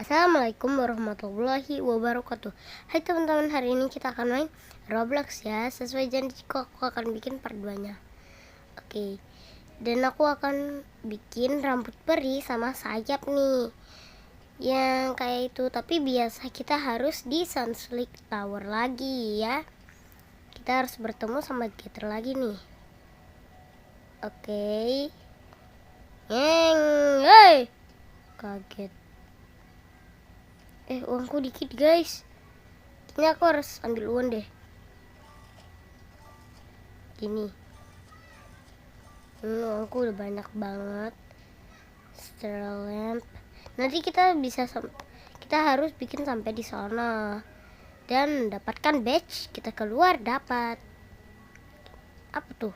Assalamualaikum warahmatullahi wabarakatuh. Hai teman-teman, hari ini kita akan main Roblox ya. Sesuai janjiku, aku akan bikin part 2-nya. Oke. Dan aku akan bikin rambut peri sama sayap nih. Yang kayak itu, tapi biasa kita harus di Sunslick Tower lagi ya. Kita harus bertemu sama Gator lagi nih. Oke. Hey. Kaget. Uangku dikit guys. Ini aku harus ambil uang deh. Gini. Uangku udah banyak banget. Star lamp. Nanti kita harus bikin sampai di sana dan dapatkan badge. Kita keluar dapat. Apa tuh?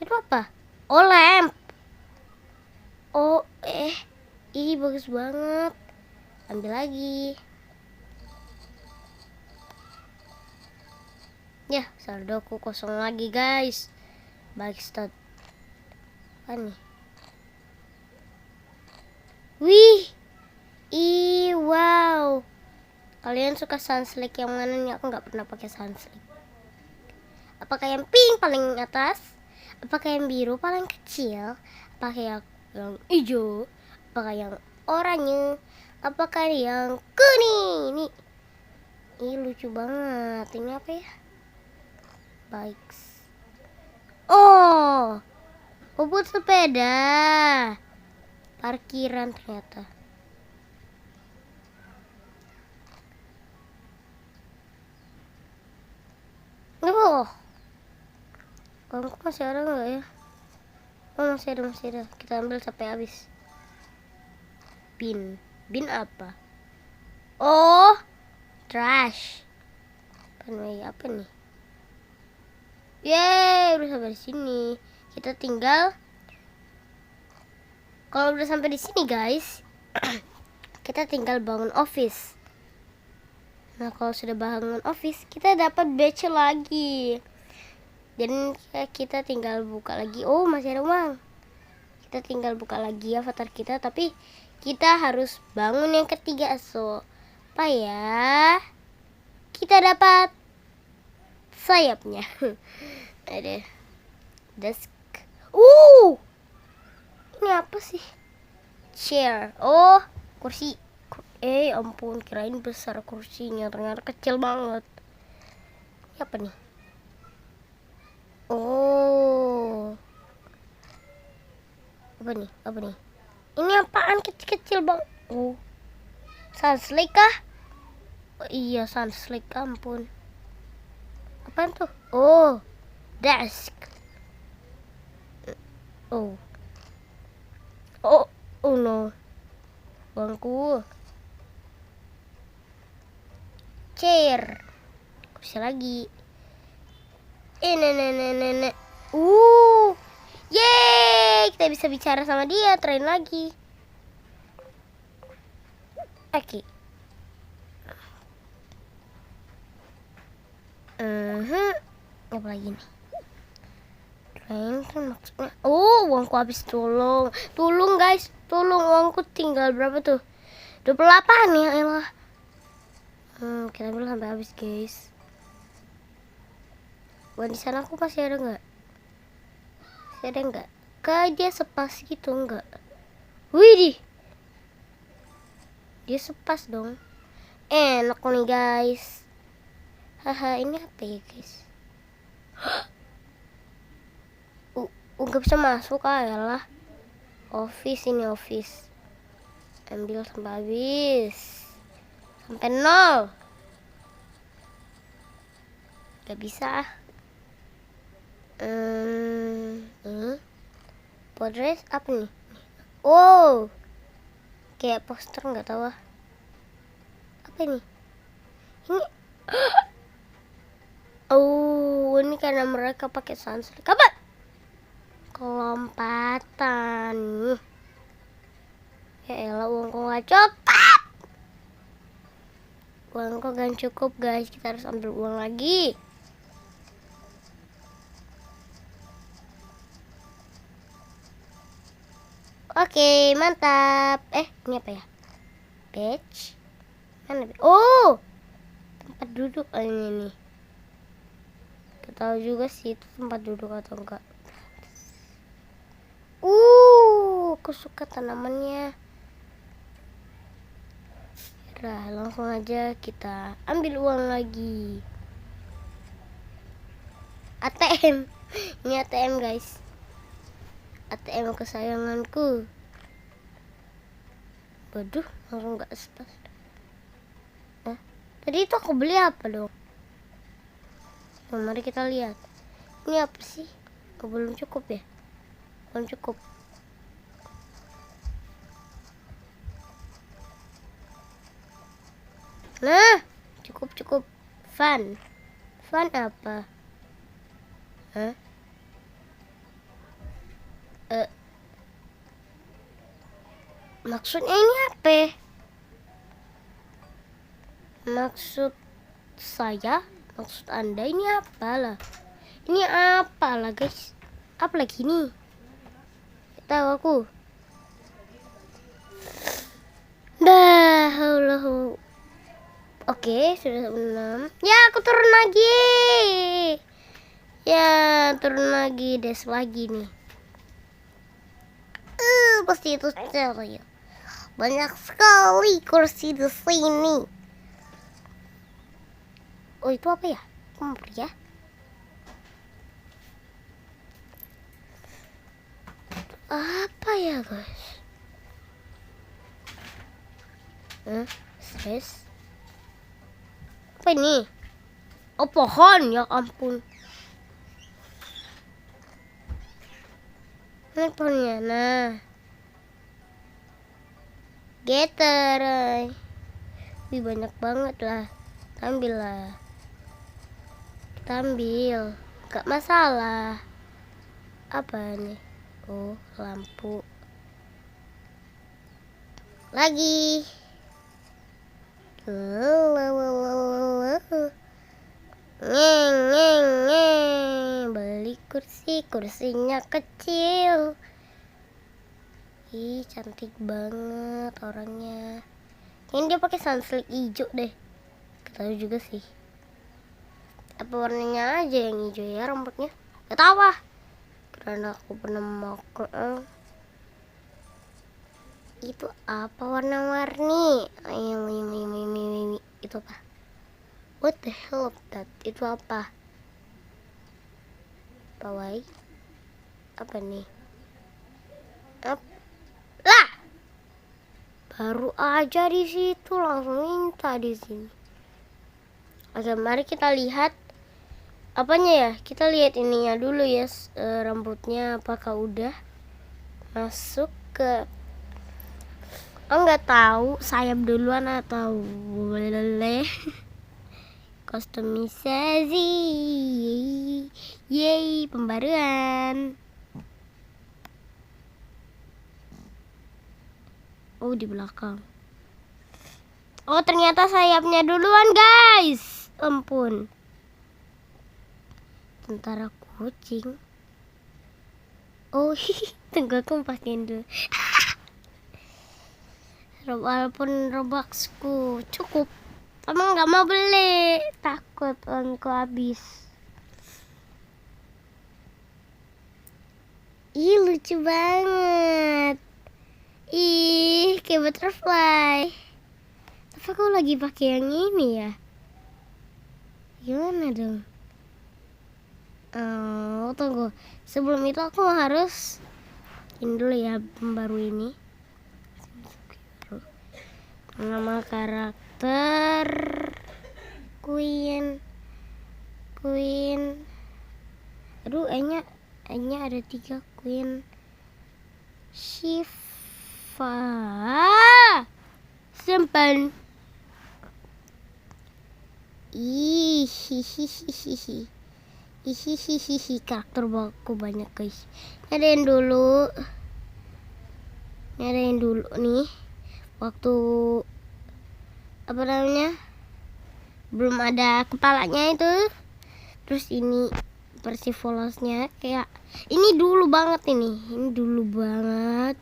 Itu apa? Oh, lamp. Oh, ini bagus banget. Ambil lagi. Ya, saldoku kosong lagi guys. Baik start. Apa nih? Wih. Wow. Kalian suka Sunslick yang mana nih? Aku nggak pernah pakai Sunslick. Apakah yang pink paling atas? Apakah yang biru paling kecil? Apakah yang hijau? Apakah yang oranye? Apakah yang kuning? Ini lucu banget. Ini apa ya? Bikes. Oh, buat sepeda. Parkiran ternyata. Oh, uangku masih ada nggak ya? Oh, masih ada. Kita ambil sampai habis. Bin apa? Oh, trash. Apa nih? Yeay, udah sampai di sini. Kita tinggal. Kalau udah sampai di sini guys, kita tinggal bangun office. Nah, kalau sudah bangun office, kita dapat badge lagi. Dan kita tinggal buka lagi. Oh, masih ada uang. Kita tinggal buka lagi avatar kita, tapi kita harus bangun yang ketiga supaya kita dapat sayapnya. Ada desk. Ini apa sih? Chair. Oh, kursi. Ampun, kirain besar kursinya, ternyata kecil banget. Ini apa nih? Oh. Apa nih? Ini apaan kecil-kecil bang? Oh, Sunslick kah? Oh iya, Sunslick, ampun. Apaan tuh? Oh, desk. Oh no. Bangku. Chair. Kursi lagi. Nenek. Yeay, kita bisa bicara sama dia, train lagi. Oke. Apa lagi nih? Train kan maksudnya. Oh, uangku habis. Tolong guys, tolong, uangku tinggal berapa tuh? 28 ya elah. Kita ambil sampai habis guys. Uang di sana aku masih ada nggak? Kayak dia sepas gitu nggak? Widih, dia sepas dong. Enak nih guys. Haha, ini apa ya guys? Nggak bisa masuk lah. Office. Ambil sampai habis. Sampai 0. Gak bisa. Ini podres apa nih? Oh, kayak poster, nggak tahu apa ini. Oh, ini karena mereka pakai Sunslick. Apa? Kelompatan. Ya elah, uangku nggak cukup. Uangku gak cukup guys. Kita harus ambil uang lagi. Oke, mantap. Ini apa ya? Batch mana? Oh, tempat duduk ini nih. Gak tahu juga sih itu tempat duduk atau enggak. Aku suka tanamannya. Udah, langsung aja kita ambil uang lagi. ATM. Ini ATM guys. ATM kesayanganku. Waduh, langsung gak spas. Tadi itu aku beli apa dong? Nah, mari kita lihat. Ini apa sih? Belum cukup ya? Belum cukup. Nah, cukup. Fun apa? Maksudnya ini apa? Maksud saya, maksud Anda ini apalah? Ini apalah guys? Apa lagi ini? Tahu aku. Dah, Allah. Oke, sudah 6. Ya, aku turun lagi. Ya, turun lagi, des lagi nih. Pasti itu ya. Banyak sekali kursi di sini. Oh, itu apa ya? Kompor ya? Apa ya guys? Stress. Apa ini? Oh, pohon, ya ampun. Ini pohonnya, nah. Getter. Wih, banyak banget lah. Ambil lah. Kita ambil. Gak masalah. Apa nih? Oh, lampu. Lagi. Beli kursinya kecil. Ih, cantik banget orangnya. Ini dia pakai sunslick hijau deh. Gak tahu juga sih. Apa warnanya aja yang hijau ya rambutnya? Gak tahu ah. Karena aku pernah makan. Itu apa warna-warni? Itu apa? What the hell of that? Itu apa? Pawai? Apa nih? Lah! Baru aja di situ langsung minta di sini. Oke, mari kita lihat apanya ya. Kita lihat ininya dulu ya, rambutnya apakah udah masuk ke. Oh, nggak tahu sayap duluan atau boleh. Kustomisasi. Yeay, pembaruan. Oh, di belakang. Oh, ternyata sayapnya duluan, guys. Ampun. Tentara kucing. Oh, tunggu aku pastiin dulu. Walaupun Robuxku cukup, emang nggak mau beli, takut uangku habis. Ih, lucu banget. Ih, kayak butterfly. Tapi aku lagi pakai yang ini ya. Gimana dong? Oh, tunggu. Sebelum itu aku harus ini dulu ya, baru ini. Nama karakter Queen. Aduh, enya ada 3. Queen Shiva. Simpan. Ihihihihi. Karakter baku banyak guys. Nyadain dulu nih. Waktu apa namanya, belum ada kepalanya itu. Terus ini Persifolosnya kayak ini dulu banget ini dulu banget.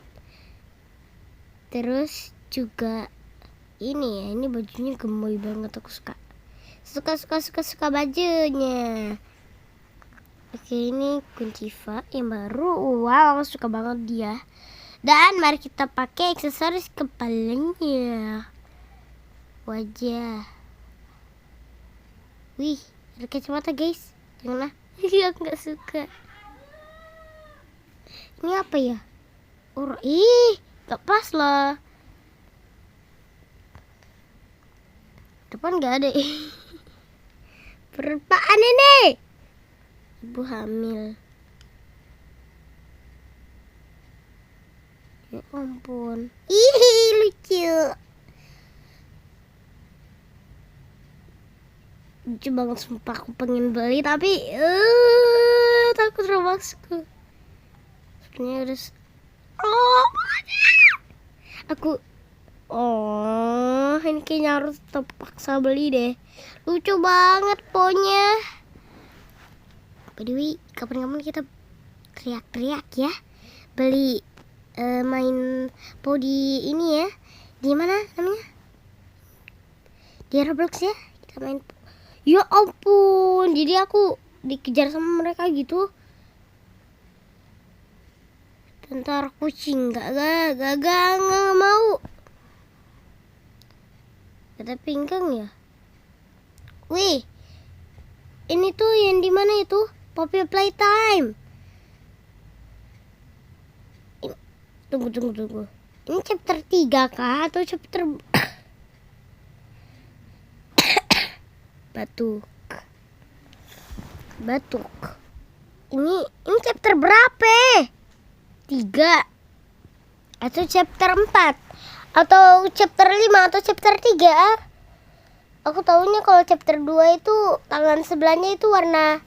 Terus juga ini ya, ini bajunya gemoy banget, aku suka bajunya. Oke, ini Kuntifa yang baru. Wow, aku suka banget dia. Dan mari kita pakai aksesoris kepalanya. Wajah. Wih, ada kacamata guys. Janganlah. Aku nggak suka. Ini apa ya? Gak pas lah. Depan gak ada. Perapaan ini? Ibu hamil. Ya ampun. Ih, lucu. Lucu banget sumpah, aku pengen beli tapi takut romaksku. Sebenarnya udah ini kayaknya harus terpaksa beli deh. Lucu banget pokoknya. By the way, kapan-kapan kita teriak-teriak ya. Beli main podi ini ya. Di mana namanya? Di Roblox ya. Kita main. Ya ampun, jadi aku dikejar sama mereka gitu. Tentara kucing, gak mau. Ada pinggang ya. Wih, ini tuh yang di mana itu? Poppy Playtime. Tunggu. Ini chapter 3 kah atau chapter batuk. Ini chapter berapa? 3 atau chapter 4 atau chapter 5 atau chapter 3? Aku tahunya kalau chapter 2 itu tangan sebelahnya itu warna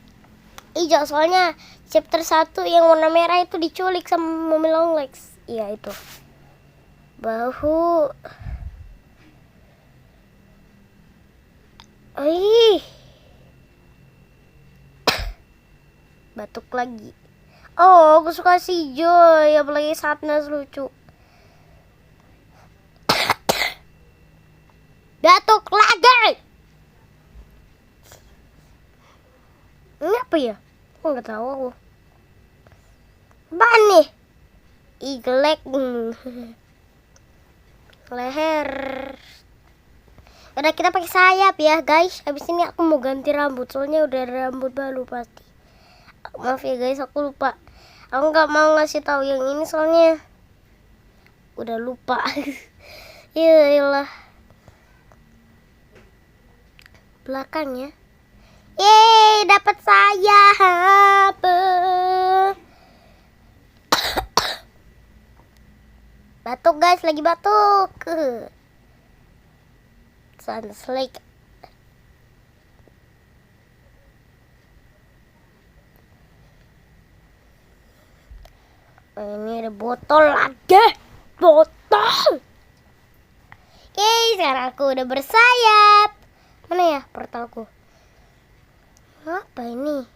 hijau, soalnya chapter 1 yang warna merah itu diculik sama Mommy Longlegs. Iya itu. Bahu. Batuk lagi. Oh, aku suka si Joy, apalagi Sadness lucu. Batuk lagi. Ini apa ya? Aku nggak tahu aku. Apaan nih? Igelek. Leher. Udah, kita pakai sayap ya guys. Habis ini aku mau ganti rambut, soalnya udah ada rambut baru pasti. Maaf ya guys, aku lupa. Aku nggak mau ngasih tahu yang ini soalnya udah lupa. Iyalah. Belakangnya. Yeay, dapat sayap. Batuk guys, lagi batuk. Sunslake. Ini ada botol lagi. Botol. Yeay, sekarang aku udah bersayap. Mana ya portalku? Apa ini?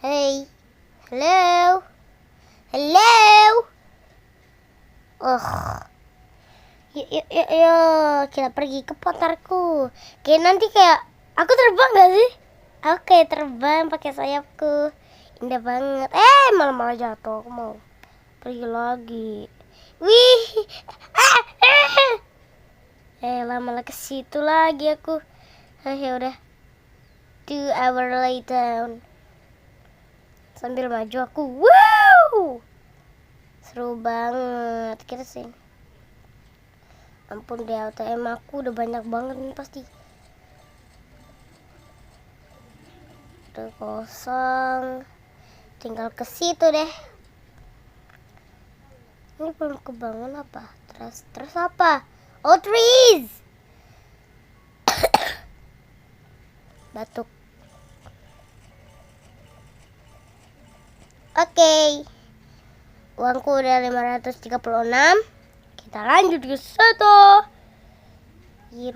Hey. Hello. Yuk, kita pergi ke portalku. Kayak nanti kayak aku terbang gak sih? Aku kayak terbang pakai sayapku. Indah banget. Malah jatuh. Aku mau pergi lagi. Wih. Malah ke situ lagi aku. Ya udah. 2 hours later. Sambil maju aku. Wow. Seru banget. Kita sih. Ampun deh, ATM aku udah banyak banget nih pasti. Udah kosong. Tinggal ke situ deh. Ini belum kebangun apa? Terus apa? Oh, trees. Batuk. Oke. Uangku udah 536. Kita lanjut ke situ.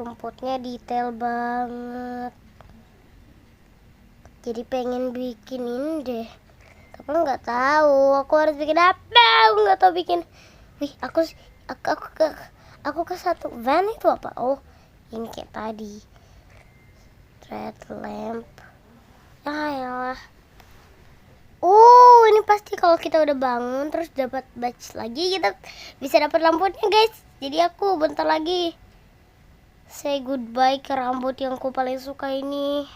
Rumputnya detail banget. Jadi pengen bikin ini deh. Tapi nggak tahu aku harus bikin apa. Aku nggak tahu bikin. Wih, Aku ke satu van itu apa? Oh, ini kayak tadi. Red lamp. Ya. Oh, ini pasti kalau kita udah bangun terus dapat badge lagi, kita bisa dapat lampunya, guys. Jadi aku bentar lagi say goodbye ke rambut yang aku paling suka ini.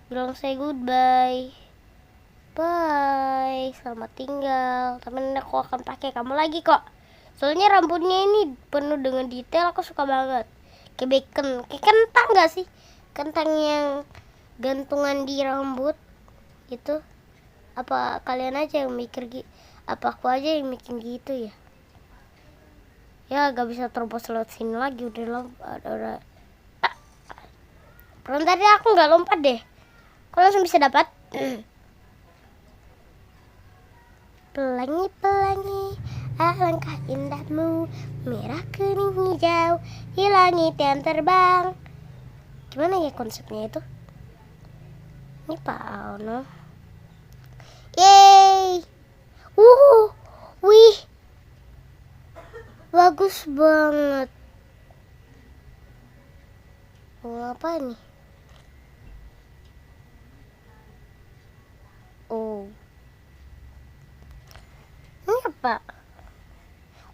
Bilang say goodbye. Bye, selamat tinggal. Tapi nanti aku akan pakai kamu lagi kok. Soalnya rambutnya ini penuh dengan detail, aku suka banget. Kayak bacon, kayak kentang gak sih? Kentang yang gantungan di rambut gitu. Apa kalian aja yang mikir gitu? Apa aku aja yang mikir gitu ya? Ya gak bisa terobos lewat sini lagi, udah. Pertama tadi aku nggak lompat deh. Kok langsung bisa dapat? Pelangi-pelangi, alangkah indahmu, merah kuning hijau, di langit yang terbang. Gimana ya konsepnya itu? Ini Pak Auno. Yeay. Wih. Bagus banget. Apa nih? Oh. Ini apa?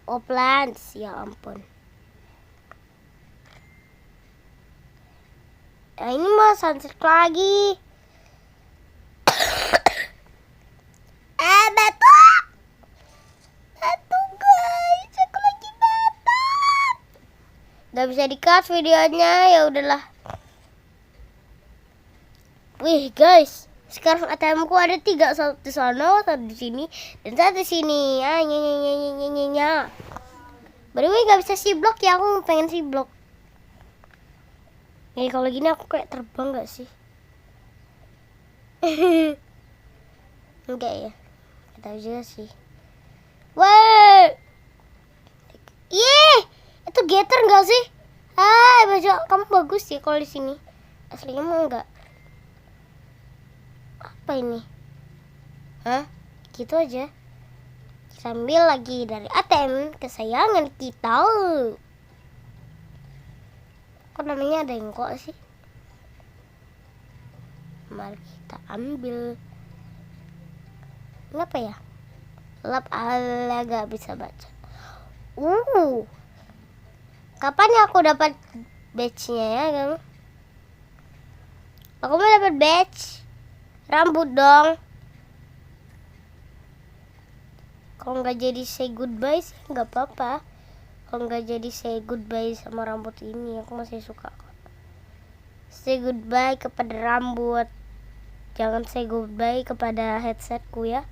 Oh, plants. Ya ampun. Ini mah sunset lagi. Batu guys, aku lagi batuk. Gak bisa di-cut videonya, ya udahlah. Wih guys, sekarang ATM ku ada 3, satu di sana, satu di sini, dan satu di sini. Nya. By the way, gak bisa si blok ya, aku pengen si blok. Jadi kalau gini aku kayak terbang gak sih? Enggak ya, gak tahu juga sih. Wah, itu getter gak sih? Hai, baju kamu bagus sih kalau di sini. Aslinya mah enggak. Apa ini? Hah? Gitu aja. Sambil lagi dari ATM kesayangan kita. Kok namanya ada yang kok sih? Mari kita ambil. Ini apa ya? Lap ala gak bisa baca. Kapan ya aku dapat badge-nya ya, Gang? Aku mau dapat badge. Rambut dong. Kalau nggak jadi say goodbye sih nggak apa-apa. Kalau nggak jadi say goodbye sama rambut ini, aku masih suka kok. Say goodbye kepada rambut. Jangan say goodbye kepada headsetku ya.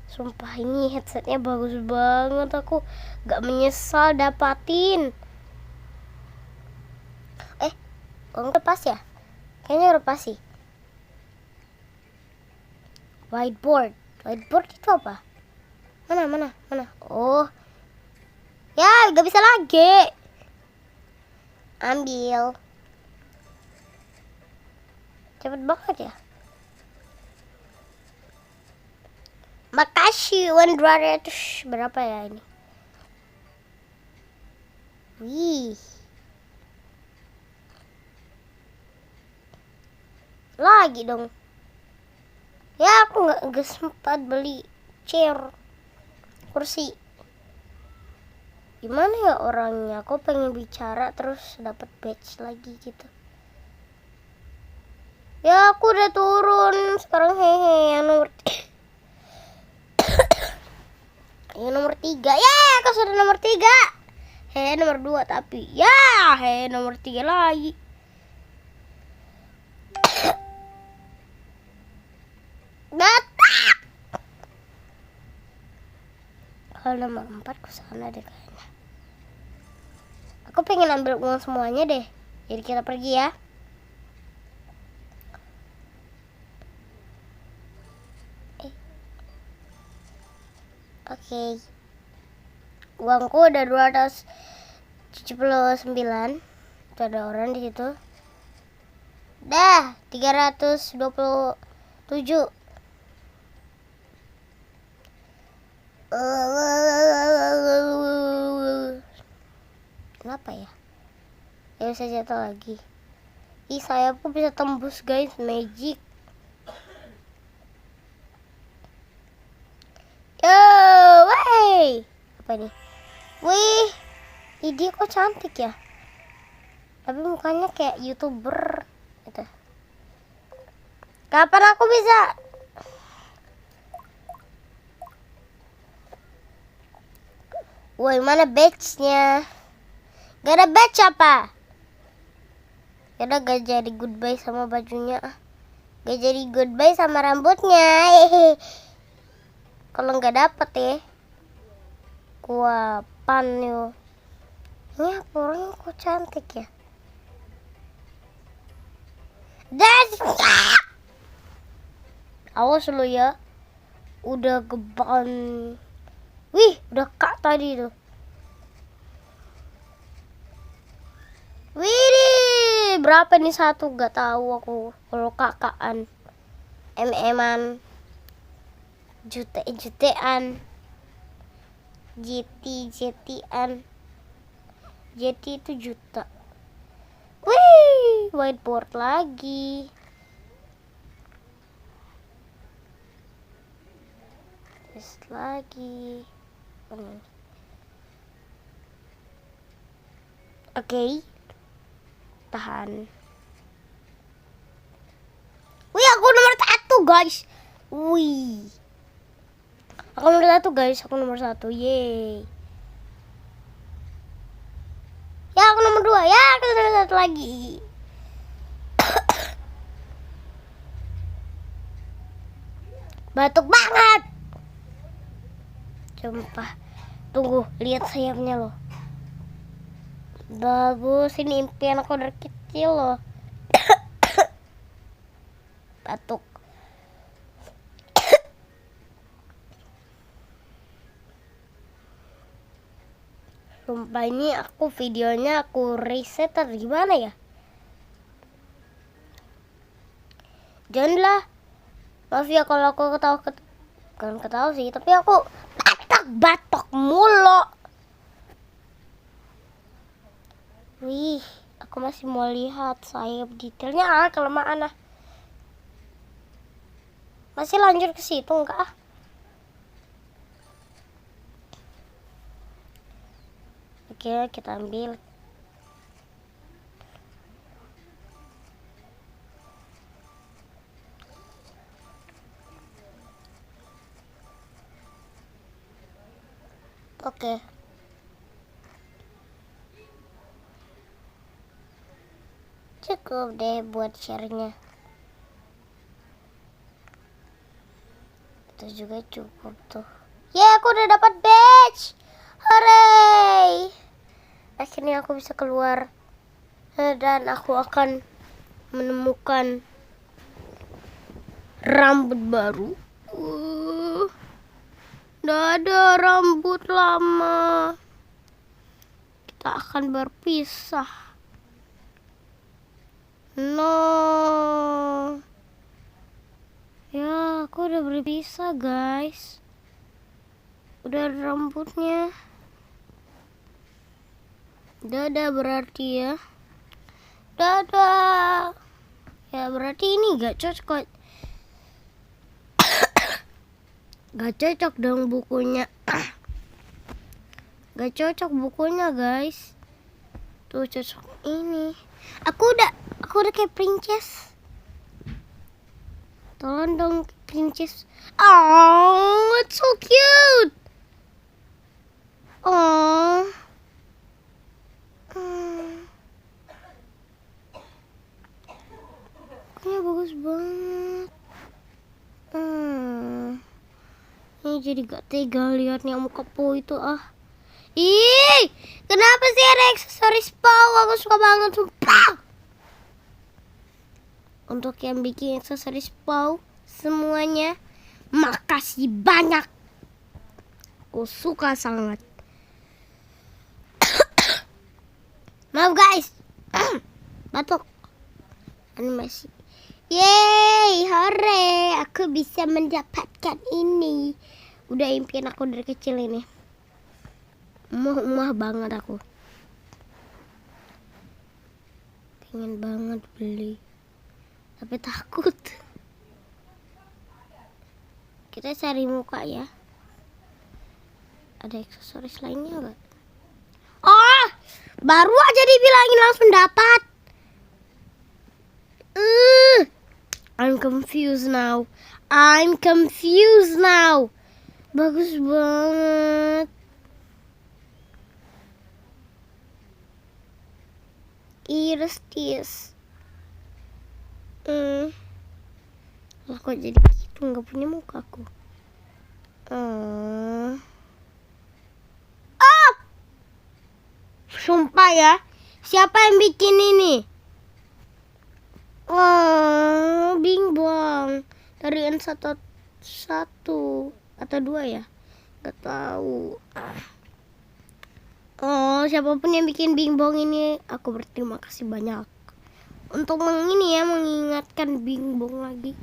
Sumpah ini headsetnya bagus banget. Aku nggak menyesal dapatin. Udah pas ya? Kayaknya udah pas sih. Whiteboard itu apa? Mana? Oh ya, gak bisa lagi. Ambil. Cepet banget ya. Makasih 100. Berapa ya ini? Wih. Lagi dong. Ya aku gak sempat beli chair, kursi. Gimana ya orangnya? Aku pengen bicara terus dapat badge lagi gitu. Ya aku udah turun sekarang. Yang nomor 3. Ya aku sudah nomor 3. Nomor 2 tapi. Ya nomor 3 lagi. Batak. Kalau nomor 4 ke sana deh kayaknya. Aku pengen ambil uang semuanya deh. Jadi kita pergi ya. Oke. Uangku udah 279. Itu ada orang di situ. Dah 327. Kenapa ya? Ya bisa jatuh lagi. Ih, sayapku bisa tembus guys, magic. Yo, wey. Apa nih? Wih, ini kok cantik ya. Tapi mukanya kayak YouTuber gitu. Kapan aku bisa? Woi, mana badge-nya? Gak ada badge apa? Karena gak jadi goodbye sama bajunya. Gak jadi goodbye sama rambutnya. Hehe. Kalau nggak dapet ya, kuapan yo. Ini apa orangnya kok cantik ya? Awas lu ya. Udah geban. Wih, udah kak tadi tuh. Wih, berapa nih satu? Gak tahu aku. Kalau kakaan, MM-an, jutean, JT-an, JT itu juta. Wih, whiteboard lagi. Terus lagi. Oke. Tahan. Wih, aku nomor 1 guys. Wih, aku nomor 1 guys. Aku nomor 1. Yeay. Ya, aku nomor 2. Ya, aku nomor 1 lagi. Batuk banget. Sumpah. Tunggu, lihat sayapnya loh. Bagus, ini impian aku dari kecil loh. Batuk. Sumpah, ini aku videonya aku reset atau gimana ya? Janganlah. Maaf ya kalau aku ketawa sih, tapi aku batok mulu. Wih, aku masih mau lihat sayap detailnya. Kelemahan ah. Masih lanjut ke situ enggak ah? Oke, kita ambil. Oke. Cukup deh buat share-nya. Itu juga cukup tuh. Ya, aku udah dapat badge. Hooray! Akhirnya aku bisa keluar. Dan aku akan menemukan rambut baru. Udah ada rambut lama. Kita akan berpisah. No. Ya, aku udah berpisah guys. Udah ada rambutnya. Dadah berarti ya. Dadah. Ya berarti ini gak cocok. Gak cocok dong bukunya. Gak cocok bukunya guys. Tuh cocok ini. Aku udah kayak princess. Tolong dong princess. Oh, it's so cute. Oh. Bukunya bagus banget. Ini jadi gak tega liatnya muka Po itu ah. Ih, kenapa sih ada aksesoris Pau? Aku suka banget sumpah. Untuk yang bikin aksesoris Pau semuanya, makasih banyak. Aku suka sangat. Maaf guys. Batuk. Animasi. Yeay, hore, aku bisa mendapatkan ini. Udah impian aku dari kecil ini. Muah banget aku. pengen banget beli, tapi takut. Kita cari muka ya. Ada aksesoris lainnya enggak? Oh, baru aja dibilangin langsung dapat. I'm confused now. Bagus banget. Iris. Lah kok jadi gitu, nggak punya muka aku. Sumpah ya, siapa yang bikin ini? Bing Bong dari N1 atau 2 ya? Gak tahu. Siapapun yang bikin Bing Bong ini, aku berterima kasih banyak untuk mengingatkan Bing Bong lagi.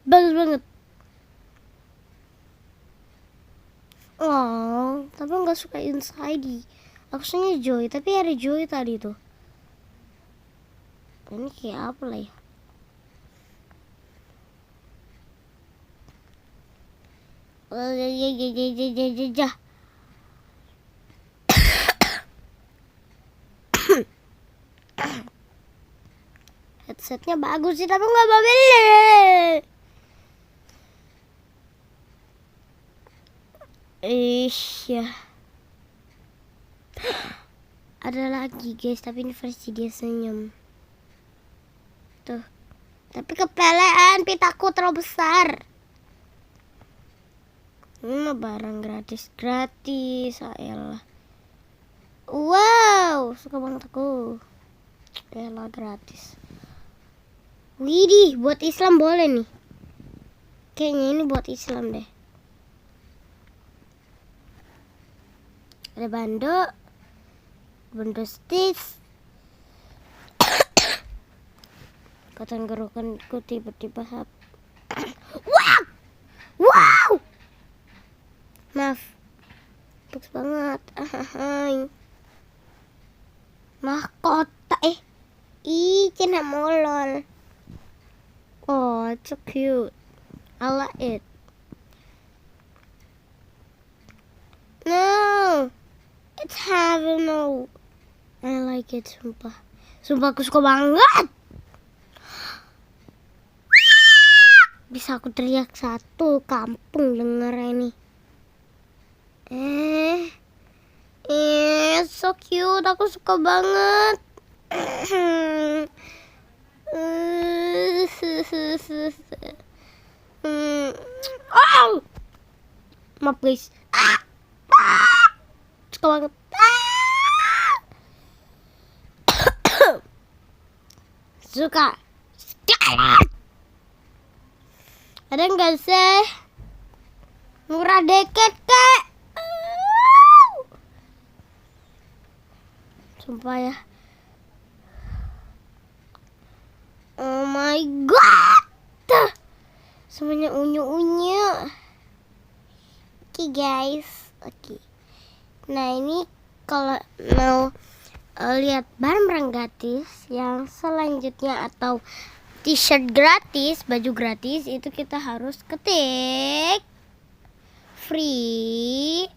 Bagus banget. Tapi nggak suka Inside. Aku sukanya Joy, tapi ada Joy tadi tuh. Ini kayak apa lah ya? Headsetnya bagus sih, tapi nggak mau beli. Ya. Ada lagi guys, tapi ini versi dia senyum. Tuh. Tapi kepelean, pitaku terlalu besar. Ini barang gratis. Ayolah. Wow, suka banget aku. Ayolah, gratis. Widih, buat Islam boleh nih. Kayaknya ini buat Islam deh. Ada bando Stitch. Tenggorokanku tiba-tiba wow, maaf, bagus banget. Mahkota cina molol. It's so cute, I like it. No, it's heaven. No, I like it. Sumpah aku suka banget. Bisa aku teriak satu kampung denger ini. So cute, aku suka banget. Maaf guys. Suka banget. Suka. Ada nggak sih? Murah deket kek. Sumpah ya. Oh my god. Semuanya unyu-unyu. Oke guys. Oke. Nah ini kalau mau lihat barang-barang gratis yang selanjutnya atau t-shirt gratis, baju gratis, itu kita harus ketik free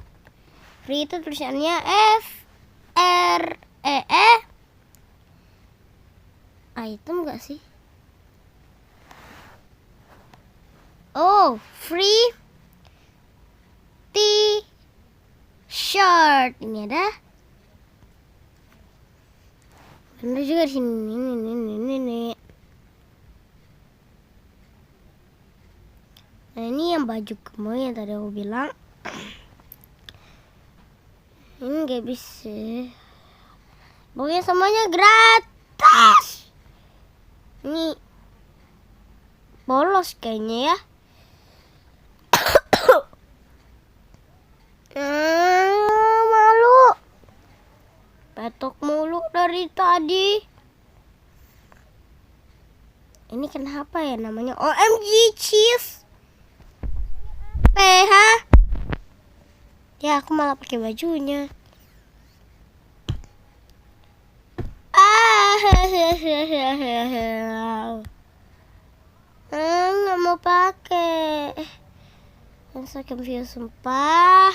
itu tulisannya FREE item gak sih? Free t-shirt. Ini ada bener juga di sini. Ini. Nah ini yang baju kamu yang tadi aku bilang. Ini gak bisa. Pokoknya semuanya gratis. Ini polos kayaknya ya. Malu. Petok mulu dari tadi. Ini kenapa ya namanya OMG cheese? PH Ya, aku malah pakai bajunya. Nggak mau pakai. So confused, sumpah.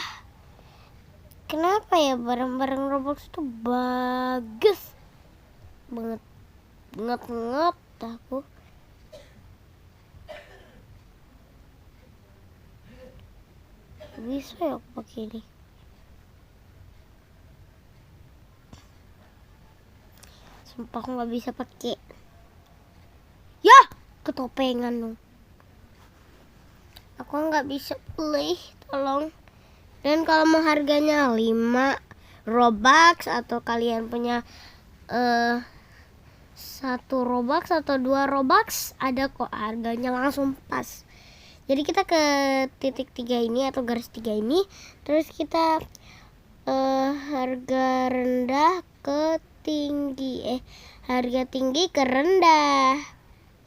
Kenapa ya barang-barang Roblox itu bagus banget, banget aku. Bisa ya aku pakai ini. Sumpah aku nggak bisa pakai. Ya, ketopengan dong. Aku nggak bisa play, tolong. Dan kalau mau harganya 5 Robux atau kalian punya 1 Robux atau 2 Robux, ada kok harganya langsung pas. Jadi kita ke titik 3 ini atau garis 3 ini, terus kita harga rendah ke tinggi, harga tinggi ke rendah.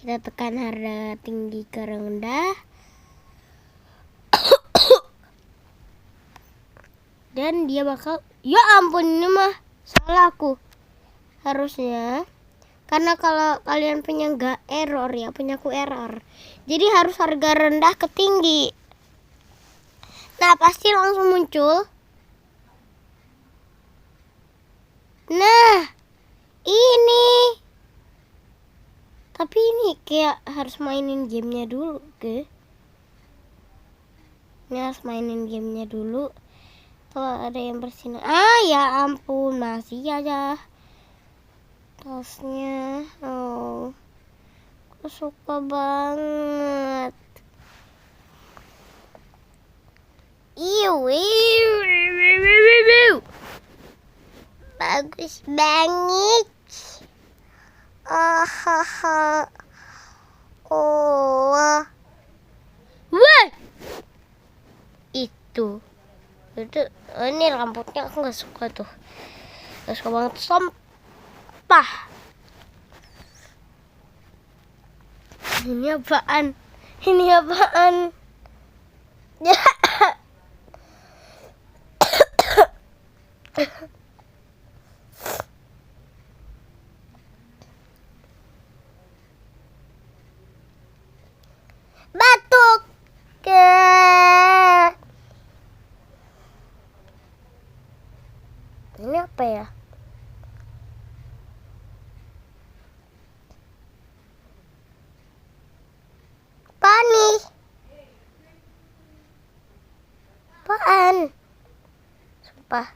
Kita tekan harga tinggi ke rendah. Dan dia bakal, ya ampun, ini mah salah aku harusnya, karena kalau kalian punya nggak error ya, punya aku error. Jadi harus harga rendah ke tinggi. Nah, pasti langsung muncul. Nah, ini. Tapi ini kayak harus mainin gamenya dulu, ke. Ini harus mainin gamenya dulu. Kalau ada yang bersinar. Ya ampun, masih aja tasnya. Oh, aku suka banget. Bagus banget. Oh, wah, itu ini rambutnya aku nggak suka tuh, nggak suka banget, sampah. Ini apaan? Batuk. Ini apa ya? Panis. Apaan? Sumpah.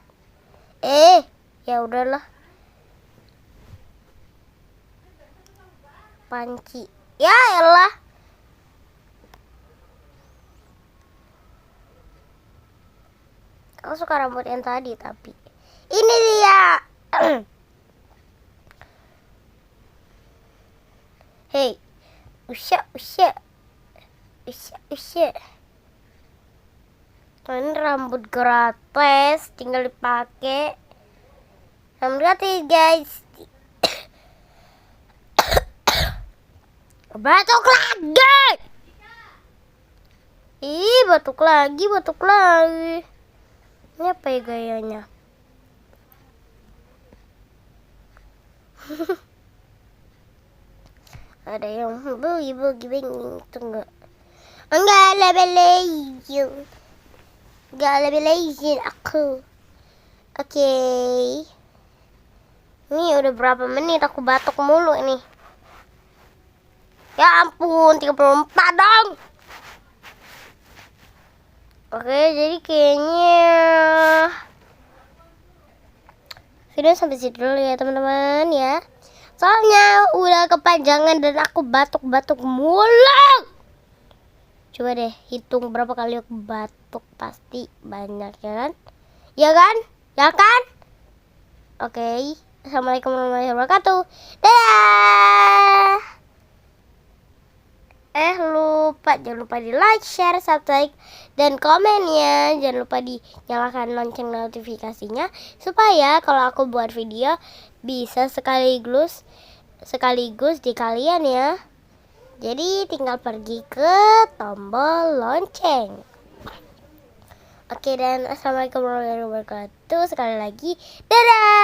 Ya udahlah. Panci. Ya elah. Aku suka rambut yang tadi, tapi ini dia. Hey, usya. Ini rambut gratis, tinggal dipakai. Rambut gratis, guys. Batuk lagi. Batuk lagi. Ini apa ya gayanya? Ada yang boogie binging itu enggak lebih lazy aku. Oke. Ini udah berapa menit aku batuk mulu ini. Ya ampun, 34 dong. Oke, jadi kayaknya video sampai situ dulu ya teman-teman ya. Soalnya udah kepanjangan dan aku batuk-batuk mulu. Coba deh hitung berapa kali aku batuk, pasti banyak ya kan? Ya kan? Oke. Assalamualaikum warahmatullahi wabarakatuh. Dadah. Jangan lupa di like, share, subscribe, dan komen ya. Jangan lupa dinyalakan lonceng notifikasinya supaya kalau aku buat video bisa sekaligus di kalian ya. Jadi tinggal pergi ke tombol lonceng. Oke, dan assalamualaikum warahmatullahi wabarakatuh. Sekali lagi, dadah.